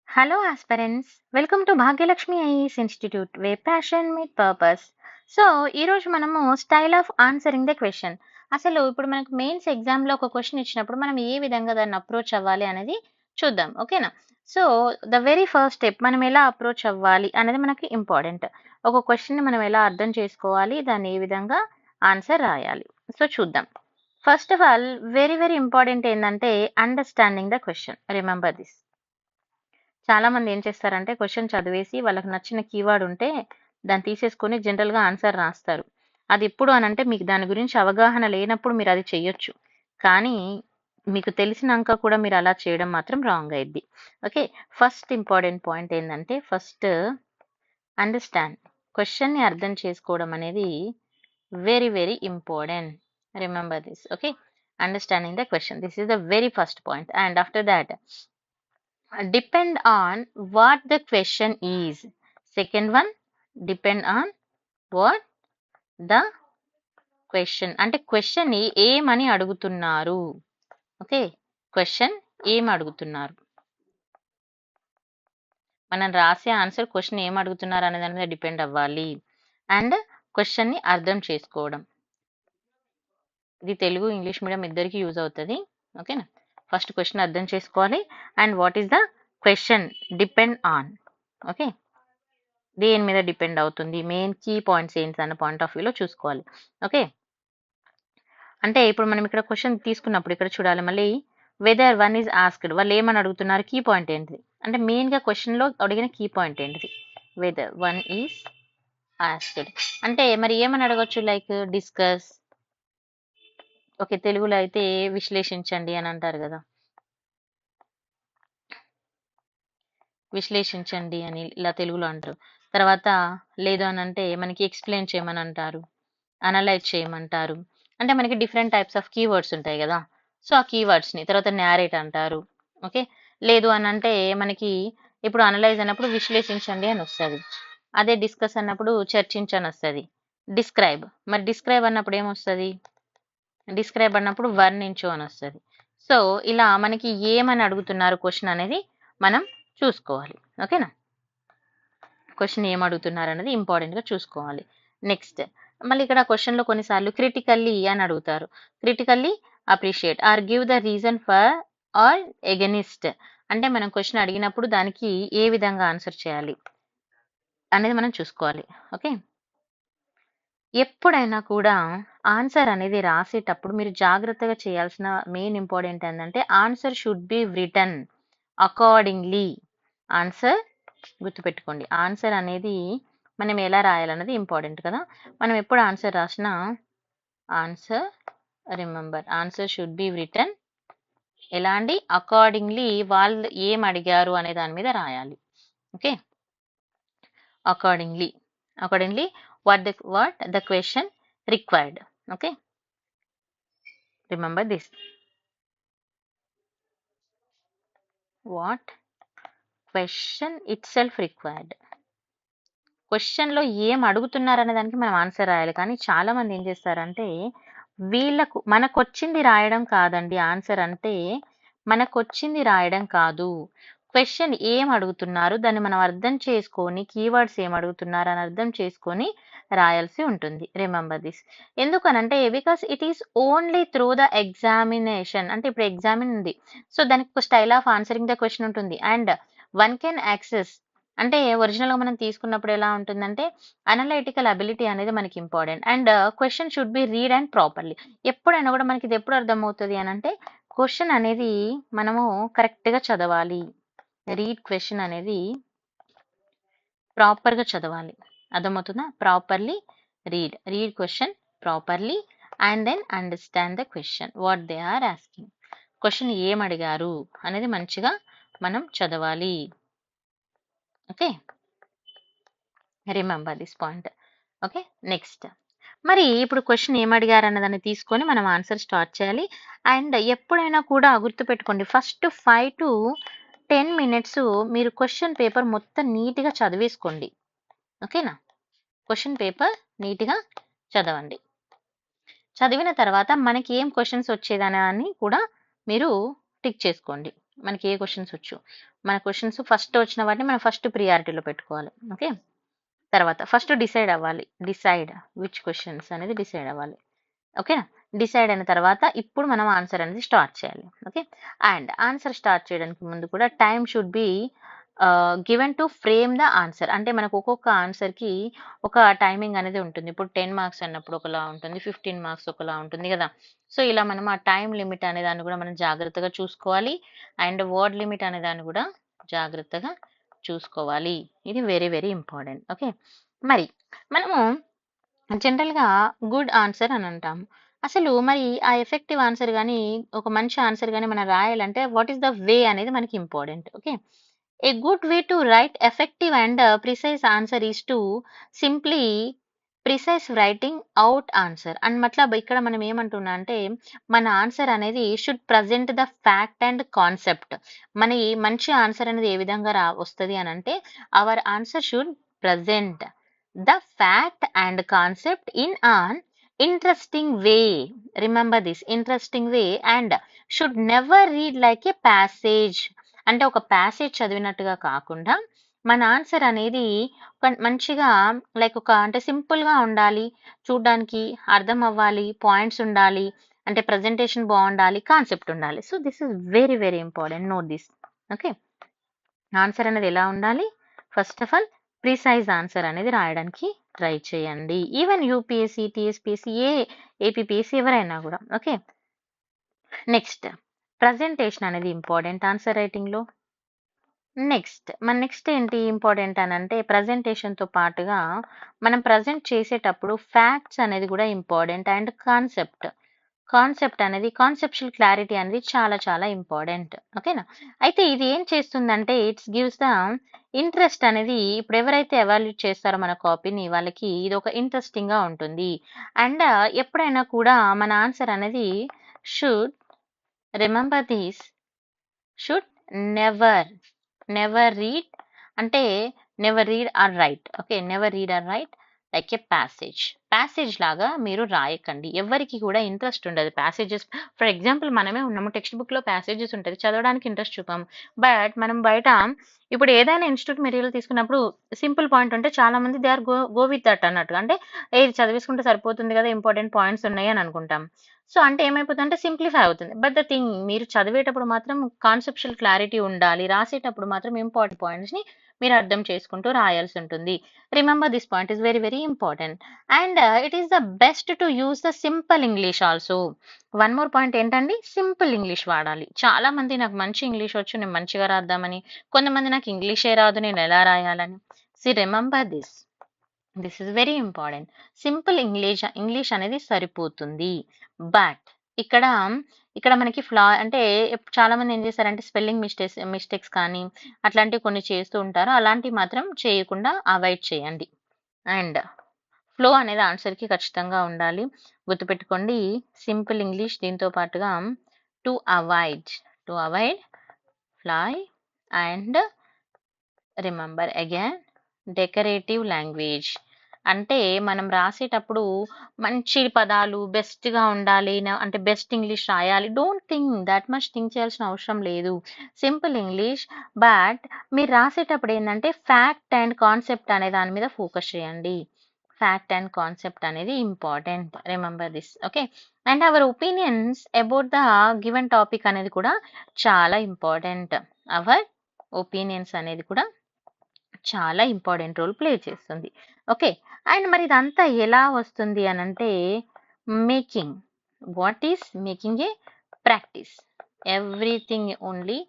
Hello, aspirants. Welcome to Bhagyalakshmi IAS Institute, where passion meet purpose. So ఈరోజు మనము style of answering the question. అసలు ఇప్పుడు మనకు mains ఎగ్జామ్లో ఒక క్వశ్చన్ ఇచ్చినప్పుడు మనం ఏ విధంగా దాన్ని అప్రోచ్ అవ్వాలి అనేది చూద్దాం. ఓకేనా? So the very first step మనం ఎలా అప్రోచ్ అవ్వాలి అనేది మనకి ఇంపార్టెంట్. ఒక క్వశ్చన్ని మనం ఎలా అర్థం చేసుకోవాలి, దాన్ని ఏ విధంగా ఆన్సర్ రాయాలి. సో చూద్దాం. First of all very very important ఏంటంటే understanding the question. Remember this. చాలా మంది ఏం చేస్తారంటే క్వశ్చన్ చదివేసి వాళ్ళకి నచ్చిన కీవర్డ్ ఉంటే దాన్ని తీసేసుకొని జనరల్‌గా ఆన్సర్ రాస్తారు. అది ఎప్పుడు అనంటే మీకు దాని గురించి అవగాహన లేనప్పుడు మీరు అది చెయ్యొచ్చు. కానీ మీకు తెలిసినంక కూడా మీరు అలా చేయడం మాత్రం రాంగ్ అయిద్ది. ఓకే. ఫస్ట్ ఇంపార్టెంట్ పాయింట్ ఏందంటే ఫస్ట్ అండర్‌స్టాండ్. క్వశ్చన్‌ని అర్థం చేసుకోవడం అనేది very very important. Remember this. Okay. Understanding the question. This is the very first point. And after thought depend on what the question is. Second one, depend on what the question. అంటే question ని ఏమని అడుగుతున్నారు. Okay. Question ఏం అడుగుతున్నారు. మనం రాసే answer question ఏం అడుగుతున్నారు అనే దాని మీద డిపెండ్ అవ్వాలి. అండ్ క్వశ్చన్ ని అర్థం చేసుకోవడం. ఇది తెలుగు ఇంగ్లీష్ మీడియం ఇద్దరికి యూజ్ అవుతుంది. ఓకేనా? ఫస్ట్ క్వశ్చన్ అర్థం చేసుకోవాలి. And what is the question depend on. Okay. దేని మీద డిపెండ్ అవుతుంది, మెయిన్ కీ పాయింట్స్ ఏంటి అన్న పాయింట్ ఆఫ్ వ్యూలో చూసుకోవాలి. ఓకే. అంటే ఇప్పుడు మనం ఇక్కడ క్వశ్చన్ తీసుకున్నప్పుడు ఇక్కడ చూడాలి మళ్ళీ వెదర్ వన్ ఈజ్ ఆస్క్డ్, వాళ్ళు ఏమని అడుగుతున్నారు, కీ పాయింట్ ఏంటిది అంటే మెయిన్గా క్వశ్చన్లో అడిగిన కీ పాయింట్ ఏంటిది, వెదర్ వన్ ఈజ్ ఆస్క్డ్ అంటే మరి ఏమని అడగొచ్చు, లైక్ డిస్కస్. ఓకే, తెలుగులో అయితే విశ్లేషించండి అని అంటారు కదా, విశ్లేషించండి అని ఇలా తెలుగులో అంటారు. తర్వాత లేదు అని అంటే మనకి ఎక్స్ప్లెయిన్ చేయమని అంటారు, అనలైజ్ చేయమంటారు. అంటే మనకి డిఫరెంట్ టైప్స్ ఆఫ్ కీవర్డ్స్ ఉంటాయి కదా, సో ఆ కీవర్డ్స్ని తర్వాత నేరేట్ అంటారు. ఓకే. లేదు అని అంటే మనకి ఇప్పుడు అనలైజ్ అన్నప్పుడు విశ్లేషించండి అని వస్తుంది, అదే డిస్కస్ అన్నప్పుడు చర్చించని వస్తుంది. డిస్క్రైబ్, మరి డిస్క్రైబ్ అన్నప్పుడు ఏమొస్తుంది, డిస్క్రైబ్ అన్నప్పుడు వర్ణించు అని వస్తుంది. సో ఇలా మనకి ఏమని అడుగుతున్నారు క్వశ్చన్ అనేది మనం చూసుకోవాలి. ఓకేనా? క్వశ్చన్ ఏం అడుగుతున్నారు అనేది ఇంపార్టెంట్గా చూసుకోవాలి. నెక్స్ట్ మళ్ళీ ఇక్కడ క్వశ్చన్లో కొన్నిసార్లు క్రిటికల్లీ అని అడుగుతారు. Critically appreciate or give the reason for or against అంటే మనం క్వశ్చన్ అడిగినప్పుడు దానికి ఏ విధంగా ఆన్సర్ చేయాలి అనేది మనం చూసుకోవాలి. ఓకే. ఎప్పుడైనా కూడా ఆన్సర్ అనేది రాసేటప్పుడు మీరు జాగ్రత్తగా చేయాల్సిన మెయిన్ ఇంపార్టెంట్ ఏంటంటే answer should be written accordingly. Answer గుర్తుపెట్టుకోండి, ఆన్సర్ అనేది మనం ఎలా రాయాలన్నది ఇంపార్టెంట్ కదా. మనం ఎప్పుడు ఆన్సర్ రాసినా answer, remember answer should be written ఎలా అండి, అకార్డింగ్లీ వాళ్ళు ఏం అడిగారు అనే దాని మీద రాయాలి. Okay. Accordingly, accordingly what the question required. Okay, remember this, what question itself required. క్వశ్చన్లో ఏం అడుగుతున్నారు అనే దానికి మనం ఆన్సర్ రాయాలి. కానీ చాలా మంది ఏం చేస్తారంటే వీళ్ళకు మనకొచ్చింది రాయడం కాదండి, ఆన్సర్ అంటే మనకొచ్చింది రాయడం కాదు, క్వశ్చన్ ఏం అడుగుతున్నారు దాన్ని మనం అర్థం చేసుకొని కీవర్డ్స్ ఏం అడుగుతున్నారు అని అర్థం చేసుకొని రాయాల్సి ఉంటుంది. Remember this. ఎందుకనంటే because it is only through the examination. అంటే ఇప్పుడు ఎగ్జామిన్ ఉంది, సో దానికి ఒక style of answering the question ఉంటుంది. అండ్ వన్ కెన్ యాక్సెస్ అంటే ఒరిజినల్గా మనం తీసుకున్నప్పుడు ఎలా ఉంటుందంటే అనలైటికల్ అబిలిటీ అనేది మనకి important. And question should be read and properly. ఎప్పుడైనా కూడా మనకి ఇది ఎప్పుడు అర్థమవుతుంది అని అంటే క్వశ్చన్ అనేది మనము కరెక్ట్గా చదవాలి. రీడ్ క్వశ్చన్ అనేది ప్రాపర్గా చదవాలి. అర్థమవుతుందా? Properly read question properly and then understand the question what they are asking. Question ఏం అడిగారు అనేది మంచిగా మనం చదవాలి. Okay, remember this point. Okay. Next మరి ఇప్పుడు క్వశ్చన్ ఏం అడిగారు అన్నదాన్ని తీసుకొని మనం ఆన్సర్ స్టార్ట్ చేయాలి. అండ్ ఎప్పుడైనా కూడా గుర్తుపెట్టుకోండి, ఫస్ట్ 5 to 10 minutes మీరు క్వశ్చన్ పేపర్ మొత్తం నీట్గా చదివేసుకోండి. ఓకేనా? క్వశ్చన్ పేపర్ నీట్గా చదవండి. చదివిన తర్వాత మనకి ఏం క్వశ్చన్స్ వచ్చేదని కూడా మీరు టిక్ చేసుకోండి. మనకి ఏ క్వశ్చన్స్ వచ్చు, మన క్వశ్చన్స్ ఫస్ట్ వచ్చిన వాటిని మనం ఫస్ట్ ప్రియారిటీలో పెట్టుకోవాలి. ఓకే, తర్వాత ఫస్ట్ డిసైడ్ అవ్వాలి, డిసైడ్ విచ్ క్వశ్చన్స్ అనేది డిసైడ్ అవ్వాలి. ఓకేనా, డిసైడ్ అయిన తర్వాత ఇప్పుడు మనం ఆన్సర్ అనేది స్టార్ట్ చేయాలి. ఓకే, అండ్ ఆన్సర్ స్టార్ట్ చేయడానికి ముందు కూడా time should be given to frame the answer. అంటే మనకు ఒక్కొక్క ఆన్సర్కి ఒక టైమింగ్ అనేది ఉంటుంది. ఇప్పుడు 10 మార్క్స్ అన్నప్పుడు ఒకలా ఉంటుంది, 15 మార్క్స్ ఒకలా ఉంటుంది కదా. సో ఇలా మనం ఆ టైం లిమిట్ అనే దాన్ని కూడా మనం జాగ్రత్తగా చూసుకోవాలి, అండ్ వర్డ్ లిమిట్ అనే దాన్ని కూడా జాగ్రత్తగా చూసుకోవాలి. ఇది వెరీ వెరీ ఇంపార్టెంట్. ఓకే, మరి మనము జనరల్‌గా గుడ్ ఆన్సర్ అని అంటాము. అసలు మరి ఆ ఎఫెక్టివ్ ఆన్సర్ గాని, ఒక మంచి ఆన్సర్ గాని మనం రాయాలంటే వాట్ ఈస్ ద వే అనేది మనకి important. Okay, a good way to write effective and precise answer is to simply precise writing out answer. And మతలబ్ ఇక్కడ మనం ఏమంటున్నా అంటే మన ఆన్సర్ అనేది should present the fact and concept. మన ఈ మంచి ఆన్సర్ అనేది ఏ విధంగా వస్తది అని అంటే our answer should present the fact and concept in an interesting way. Remember this, interesting way, and should never read like a passage. అంటే ఒక ప్యాసేజ్ చదివినట్టుగా కాకుండా మన ఆన్సర్ అనేది మంచిగా లైక్ ఒక అంటే సింపుల్గా ఉండాలి, చూడడానికి అర్థం అవ్వాలి, పాయింట్స్ ఉండాలి, అంటే ప్రజెంటేషన్ బాగుండాలి, కాన్సెప్ట్ ఉండాలి. So this is very very important, note this. Okay, answer అనేది ఎలా ఉండాలి, first of all precise answer అనేది రాయడానికి ట్రై చేయండి. ఈవెన్ యూపీఎస్సి, టీఎస్పీఎస్సి, ఏపీపీఎస్సి ఎవరైనా కూడా. ఓకే, నెక్స్ట్ ప్రజెంటేషన్ అనేది ఇంపార్టెంట్ ఆన్సర్ రైటింగ్లో. నెక్స్ట్ ఏంటి ఇంపార్టెంట్ అని అంటే ప్రజెంటేషన్తో పాటుగా మనం ప్రజెంట్ చేసేటప్పుడు ఫ్యాక్ట్స్ అనేది కూడా ఇంపార్టెంట్, అండ్ కాన్సెప్ట్ అనేది కాన్సెప్షువల్ క్లారిటీ అనేది చాలా చాలా ఇంపార్టెంట్. ఓకేనా, అయితే ఇది ఏం చేస్తుందంటే ఇట్స్ గివ్స్ ద ఇంట్రెస్ట్ అనేది, ఇప్పుడు ఎవరైతే ఎవాల్యూట్ చేస్తారో మన కాపీని వాళ్ళకి ఇది ఒక ఇంట్రెస్టింగ్గా ఉంటుంది. అండ్ ఎప్పుడైనా కూడా మన ఆన్సర్ అనేది should remember this, should never read అంటే never read or write. Okay, never read or write like a passage లాగా మీరు రాయకండి. ఎవరికి కూడా ఇంట్రెస్ట్ ఉండదు ప్యాసేజెస్. ఫర్ ఎగ్జాంపుల్ మనమే ఉన్నాము, టెక్స్ట్ బుక్లో ప్యాసేజెస్ ఉంటుంది, చదవడానికి ఇంట్రెస్ట్ చూపాము. బట్ మనం బయట ఇప్పుడు ఏదైనా ఇన్స్టిట్యూట్ మెటీరియల్ తీసుకున్నప్పుడు సింపుల్ పాయింట్ ఉంటే చాలా మంది they are go with that అన్నట్టుగా, అంటే ఏది చదివేసుకుంటే సరిపోతుంది కదా, ఇంపార్టెంట్ పాయింట్స్ ఉన్నాయి అని అనుకుంటాం. సో అంటే ఏమైపోతుంది అంటే సింప్లిఫై అవుతుంది. బట్ ద థింగ్, మీరు చదివేటప్పుడు మాత్రం కాన్సెప్షువల్ క్లారిటీ ఉండాలి, రాసేటప్పుడు మాత్రం ఇంపార్టెంట్ పాయింట్స్ని మీరు అర్థం చేసుకుంటూ రాయాల్సి ఉంటుంది. Remember this point is very very important. And it is the best to use the simple English also. One more point ఏంటండి, సింపుల్ ఇంగ్లీష్ వాడాలి. చాలా మంది నాకు మంచి ఇంగ్లీష్ వచ్చు, నేను మంచిగా రాద్దామని, కొంతమంది నాకు ఇంగ్లీషే రాదు, నేను ఎలా రాయాలని. See remember this is very important. Simple English అనేది సరిపోతుంది. బట్ ఇక్కడ మనకి ఫ్లా అంటే చాలా మంది ఏం చేస్తారంటే స్పెల్లింగ్ మిస్టేక్స్ కానీ అట్లాంటివి కొన్ని చేస్తూ ఉంటారు. అలాంటివి మాత్రం చేయకుండా అవాయిడ్ చేయండి. అండ్ ఫ్లో అనేది ఆన్సర్కి ఖచ్చితంగా ఉండాలి. గుర్తుపెట్టుకోండి, సింపుల్ ఇంగ్లీష్ దీంతో పాటుగా to avoid fly and remember again decorative language. అంటే మనం రాసేటప్పుడు మంచి పదాలు బెస్ట్గా ఉండాలి, అంటే బెస్ట్ ఇంగ్లీష్ రాయాలి. Don't think that much think చేయాల్సిన అవసరం లేదు, సింపుల్ ఇంగ్లీష్. బట్ మీరు రాసేటప్పుడు ఏంటంటే ఫ్యాక్ట్ అండ్ కాన్సెప్ట్ అనే దాని మీద ఫోకస్ చేయండి. ఫ్యాక్ట్ అండ్ కాన్సెప్ట్ అనేది important, remember this. Okay, and hour opinions about the given topic అనేది కూడా చాలా ఇంపార్టెంట్. అవర్ ఒపీనియన్స్ అనేది కూడా చాలా ఇంపార్టెంట్ రోల్ ప్లే చేస్తుంది. ఓకే, అండ్ మరి ఇదంతా ఎలా వస్తుంది అని అంటే making. What is making a practice. Everything only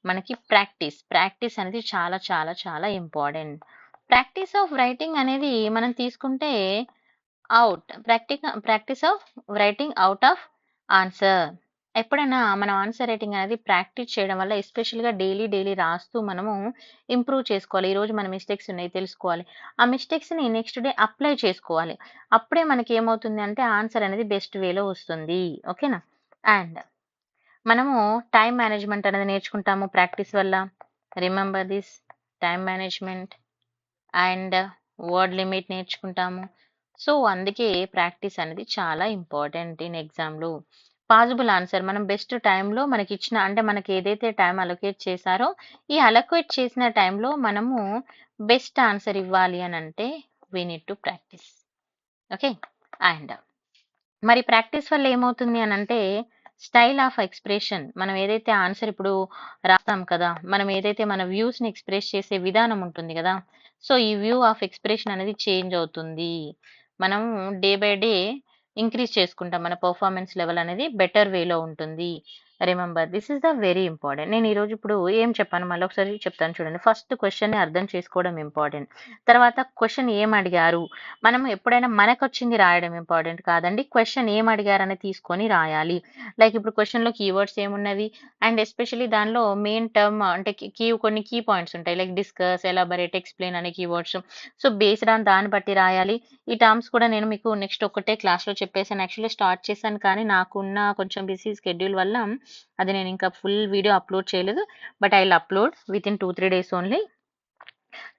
మనకి ప్రాక్టీస్ అనేది చాలా చాలా చాలా ఇంపార్టెంట్. ప్రాక్టీస్ ఆఫ్ రైటింగ్ అనేది మనం తీసుకుంటే practice of writing out of answer. ఎప్పుడైనా మనం ఆన్సర్ రైటింగ్ అనేది ప్రాక్టీస్ చేయడం వల్ల, ఎస్పెషల్గా డైలీ రాస్తూ మనము ఇంప్రూవ్ చేసుకోవాలి. ఈరోజు మన మిస్టేక్స్ ఉన్నాయి తెలుసుకోవాలి, ఆ మిస్టేక్స్ని నెక్స్ట్ డే అప్లై చేసుకోవాలి. అప్పుడే మనకి ఏమవుతుంది అంటే ఆన్సర్ అనేది బెస్ట్ వేలో వస్తుంది. ఓకేనా, అండ్ మనము టైం మేనేజ్మెంట్ అనేది నేర్చుకుంటాము ప్రాక్టీస్ వల్ల. Remember this, time management and word limit నేర్చుకుంటాము. సో అందుకే ప్రాక్టీస్ అనేది చాలా ఇంపార్టెంట్ ఇన్ ఎగ్జామ్లో. పాజిబుల్ ఆన్సర్ మనం బెస్ట్ టైంలో మనకిచ్చిన అంటే మనకి ఏదైతే టైం అలొకేట్ చేశారో, ఈ అలొకేట్ చేసిన టైంలో మనము బెస్ట్ ఆన్సర్ ఇవ్వాలి అనంటే we need to practice. Okay. And మరి ప్రాక్టీస్ వల్ల ఏమవుతుంది అనంటే స్టైల్ ఆఫ్ ఎక్స్‌ప్రెషన్ మనం ఏదైతే ఆన్సర్ ఇప్పుడు రాస్తాం కదా! మనం ఏదైతే మన వ్యూస్‌ని ఎక్స్‌ప్రెస్ చేసే విధానం ఉంటుంది గదా! సో, ఈ వ్యూ ఆఫ్ ఎక్స్‌ప్రెషన్ అనేది చేంజ్ అవుతుంది. మనం డే బై డే ఇంక్రీజ్ చేసుకుంటాం. మన పెర్ఫార్మన్స్ లెవెల్ అనేది బెటర్ వేలో ఉంటుంది. Remember this is the very important. నేను ఈరోజు ఇప్పుడు ఏం చెప్పాను మళ్ళొకసారి చెప్తాను చూడండి. ఫస్ట్ క్వెషన్‌ని అర్థం చేసుకోవడం ఇంపార్టెంట్. తర్వాత క్వెషన్ ఏం అడిగారు? మనం ఎప్పుడైనా మనకొచ్చింది రాయడం ఇంపార్టెంట్ కాదండి. క్వెషన్ ఏం అడిగారని తీసుకొని రాయాలి. లైక్ ఇప్పుడు క్వెషన్‌లో కీవర్డ్స్ ఏమున్నవి? అండ్ ఎస్పెషల్లీ దానిలో మెయిన్ టర్మ్ అంటే కొన్ని కీ పాయింట్స్ ఉంటాయి. లైక్ డిస్కస్, ఎలాబరేట్, ఎక్స్‌ప్లెయిన్ అనే కీవర్డ్స్. సో, బేస్డ్ ఆన్ దాన్ని బట్టి రాయాలి. ఈ టర్మ్స్ కూడా నేను మీకు నెక్స్ట్ ఒకటే క్లాస్‌లో చెప్పేసాను. యాక్చువల్లీ స్టార్ట్ చేశాను కానీ నాకున్న కొంచెం బిజీ స్కెడ్యూల్ వల్ల అది నేను ఇంకా ఫుల్ వీడియో అప్‌లోడ్ చేయలేదు. But I will upload within 2, 3 days only.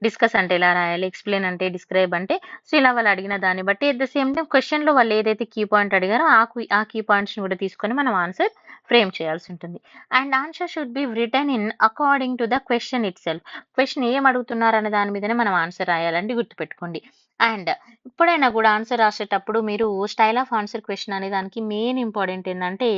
Discuss అంటే ఎలా రాయాలి? ఎక్స్‌ప్లెయిన్ అంటే, డిస్క్రైబ్ అంటే, సో, ఇలా వాళ్ళు అడిగిన దాన్ని బట్టి ఎట్ ద సేమ్ టైమ్ క్వెషన్‌లో వాళ్ళు ఏదైతే కీ పాయింట్ అడిగారో ఆ కీ పాయింట్స్‌ని కూడా తీసుకొని మనం ఆన్సర్ ఫ్రేమ్ చేయాల్సి ఉంటుంది. And answer should be written in according to the question itself. Question ఏం అడుగుతున్నారనే దాని మీదనే మనం ఆన్సర్ రాయాలండి గుర్తుపెట్టుకోండి. అండ్ ఎప్పుడైనా కూడా ఆన్సర్ రాసేటప్పుడు మీరు స్టైల్ ఆఫ్ ఆన్సర్ క్వెషన్ అనే దానికి మెయిన్ ఇంపార్టెంట్ ఏందంటే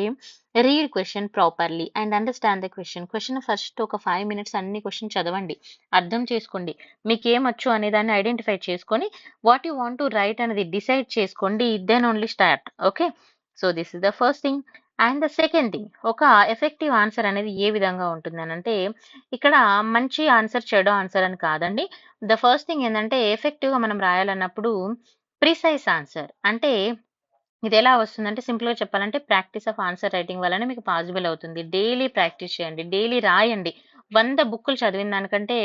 read question properly and understand the question. Question first ఒక 5 మినిట్స్ అన్ని క్వెషన్ చదవండి. అర్థం చేసుకోండి. మీకేమొచ్చు అనే దాన్ని ఐడెంటిఫై చేసుకొని, what you want to write అనేది డిసైడ్ చేసుకోండి. Then only start. Okay. So, this is the first thing. And the second thing ఒక ఎఫెక్టివ్ ఆన్సర్ అనేది ఏ విధంగా ఉంటుందనంటే, ఇక్కడ మంచి ఆన్సర్, చెడు ఆన్సర్ అని కాదండి. ద ఫస్ట్ థింగ్ ఏందంటే, ఎఫెక్టివ్‌గా మనం రాయాలన్నప్పుడు ప్రిసైజ్ ఆన్సర్ అంటే ఇదెలా వస్తుందంటే సింపుల్‌గా చెప్పాలంటే ప్రాక్టీస్ ఆఫ్ ఆన్సర్ రైటింగ్ వల్లనే మీకు పాసిబుల్ అవుతుంది. డైలీ ప్రాక్టీస్ చేయండి. డైలీ రాయండి. 100 బుక్కులు చదివిన దానికంటే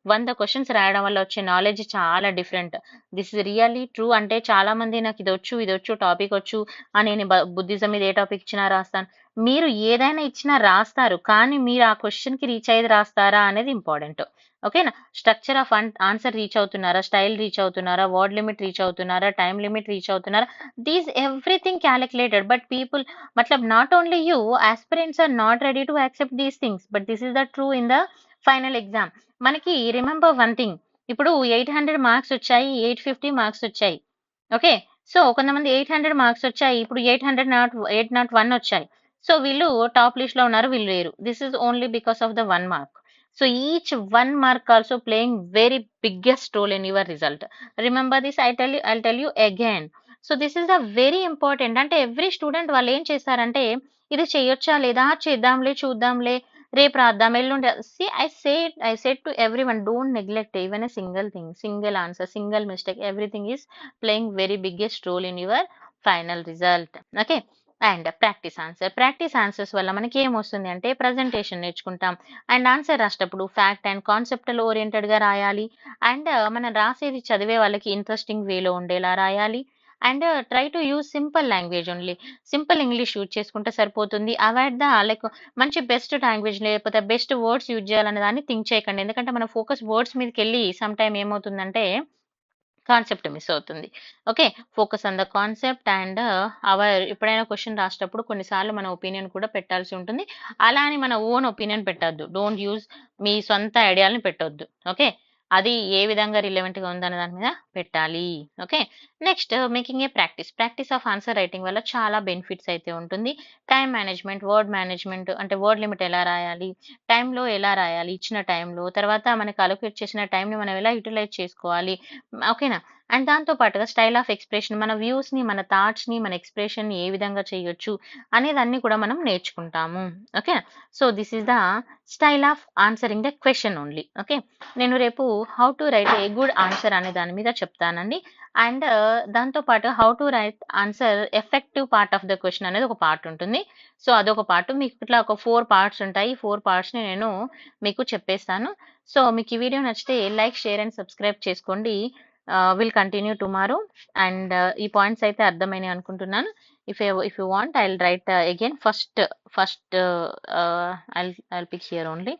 100 క్వెషన్స్ రాయడం వల్ల వచ్చే నాలెడ్జ్ చాలా different. This is really true. అంటే చాలామంది నాకిదొచ్చు, ఇదొచ్చు, టాపికొచ్చు నేను బుద్ధిజం మీద ఏ టాపిక్ ఇచ్చినా రాస్తాను. మీరు ఏదైనా ఇచ్చినా రాస్తారు. కానీ మీరు ఆ క్వెషన్‌కి రీచ్ అయ్యేది రాస్తారా అనేది ఇంపార్టెంట్. ఓకేనా? స్ట్రక్చర్ ఆఫ్ ఆన్సర్ రీచ్ అవుతున్నారా? స్టైల్ రీచ్ అవుతున్నారా? వర్డ్ లిమిట్ రీచ్ అవుతున్నారా? టైమ్ లిమిట్ రీచ్ అవుతున్నారా? These everything calculated, but people matlab not only you aspirants are not ready to accept these things, but this is the true in the final exam. మనకి remember one thing. ఇప్పుడు 800 marks వచ్చాయి, 850 marks వచ్చాయి. Okay. So, కొంతమంది 800 marks వచ్చాయి. ఇప్పుడు 801 వచ్చాయి. So, వీళ్ళు top లిస్ట్‌లో ఉన్నారు. వీళ్ళు లేరు. This is only because of the 1 mark. So, each 1 mark also playing very biggest role in your result. Remember this. I'll tell you again. So, this is the very important. అంటే every student వాళ్ళేం చేశారంటే, ఇది చేయొచ్చా లేదా? చేద్దాంలే, చూద్దాంలే, రేపు రాద్దాం, ఎల్లుండి see I said to everyone don't neglect even a single thing, single answer, single mistake. Everything is playing very biggest role in your final result. Okay. And practice answer. Practice answers వల్ల మనకి ఏమొస్తుంది అంటే presentation నేర్చుకుంటాం. And answer రాసేటప్పుడు fact and conceptual ఓరియెంటెడ్‌గా రాయాలి. And మనం రాసేది చదివే వాళ్ళకి ఇంట్రెస్టింగ్ వేలో ఉండేలా రాయాలి. And try to use simple language only. Simple English use చేసుకుంటే సరిపోతుంది. అవాయిడ్ ద లైక్ మంచి బెస్ట్ లాంగ్వేజ్ లేకపోతే బెస్ట్ వర్డ్స్ యూజ్ చేయాలనే దాన్ని థింక్ చేయకండి. ఎందుకంటే మన ఫోకస్ వర్డ్స్ మీదకెళ్ళి సమ్ టైమ్ ఏమవుతుందంటే కాన్సెప్ట్ మిస్ అవుతుంది. Okay. Focus on the concept and hour ఎప్పుడైనా క్వెషన్ రాసేటప్పుడు కొన్నిసార్లు మన ఒపీనియన్ కూడా పెట్టాల్సి ఉంటుంది. అలా అని మన ఓన్ ఒపీనియన్ పెట్టొద్దు. డోంట్ యూజ్ మీ సొంత ఐడియాలని పెట్టొద్దు. ఓకే. అది ఏ విధంగా రిలవెంట్‌గా ఉందనే దాని మీద పెట్టాలి. Okay. Next making a practice. Practice of answer writing వల్ల చాలా బెనిఫిట్స్ అయితే ఉంటుంది. టైమ్ మేనేజ్‌మెంట్, వర్డ్ మేనేజ్‌మెంట్ అంటే వర్డ్ లిమిట్ ఎలా రాయాలి? టైమ్‌లో ఎలా రాయాలి? ఇచ్చిన టైమ్‌లో. తర్వాత మనకు అలొకేట్ చేసిన టైమ్‌ని మనం ఎలా యుటిలైజ్ చేసుకోవాలి? ఓకేనా? అండ్ దాంతో పాటుగా స్టైల్ ఆఫ్ ఎక్స్‌ప్రెషన్ మన వ్యూస్‌ని, మన థాట్స్‌ని, మన ఎక్స్‌ప్రెషన్‌ని ఏ విధంగా చేయొచ్చు అనేదన్నీ కూడా మనం నేర్చుకుంటాము. Okay. So, this is the style of answering the question only. Okay. నేను రేపు how to right a good answer అనే దాని మీద చెప్తానండి. అండ్ దాంతో పాటు how to right answer effective part of the question అనేది ఒక పార్ట్ ఉంటుంది. సో, అదొక పార్ట్. మీకు ఇట్లా ఒక 4 పార్ట్స్ ఉంటాయి. 4 పార్ట్స్‌ని నేను మీకు చెప్పేస్తాను. సో, మీకు ఈ వీడియో నచ్చితే లైక్, షేర్ అండ్ సబ్స్క్రైబ్ చేసుకోండి. Will continue tomorrow. అండ్ ఈ పాయింట్స్ అయితే అర్థమైనాయి అనుకుంటున్నాను. If you want I will write again first I'll pick here only.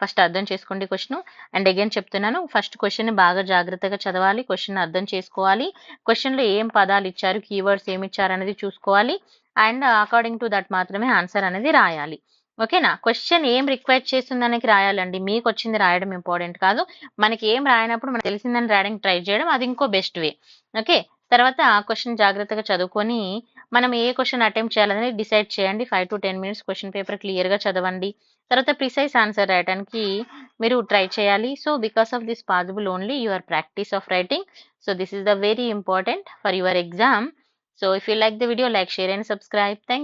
First అర్థం చేసుకోండి క్వెషన్. అండ్ అగైన్ చెప్తున్నాను, ఫస్ట్ క్వెషన్‌ని బాగా జాగ్రత్తగా చదవాలి. క్వెషన్ అర్థం చేసుకోవాలి. క్వెషన్‌లో ఏం పదాలు ఇచ్చారు, కీవర్డ్స్ ఏమి ఇచ్చారు అనేది చూసుకోవాలి. అండ్ అకార్డింగ్ టు దట్ మాత్రమే ఆన్సర్ అనేది రాయాలి. ఓకేనా? క్వెషన్ ఏం రిక్వైర్ చేస్తుందనేది రాయాలండి. మీకు వచ్చింది రాయడం ఇంపార్టెంట్ కాదు. మనకి ఏం రాయనప్పుడు మనకు తెలిసిందని రాయడానికి ట్రై చేయడం అది ఇంకో బెస్ట్ వే. ఓకే. తర్వాత ఆ క్వెషన్ జాగ్రత్తగా చదువుకొని మనం ఏ క్వెషన్ అటెంప్ట్ చేయాలనేది డిసైడ్ చేయండి. 5-10 మినిట్స్ క్వెషన్ పేపర్ క్లియర్‌గా చదవండి. తర్వాత ప్రిసైజ్ ఆన్సర్ రాయడానికి మీరు ట్రై చేయాలి. So, because of this possible only your practice of writing. So this is the very important for your exam. So if you like the video, like, share and subscribe. Thank you.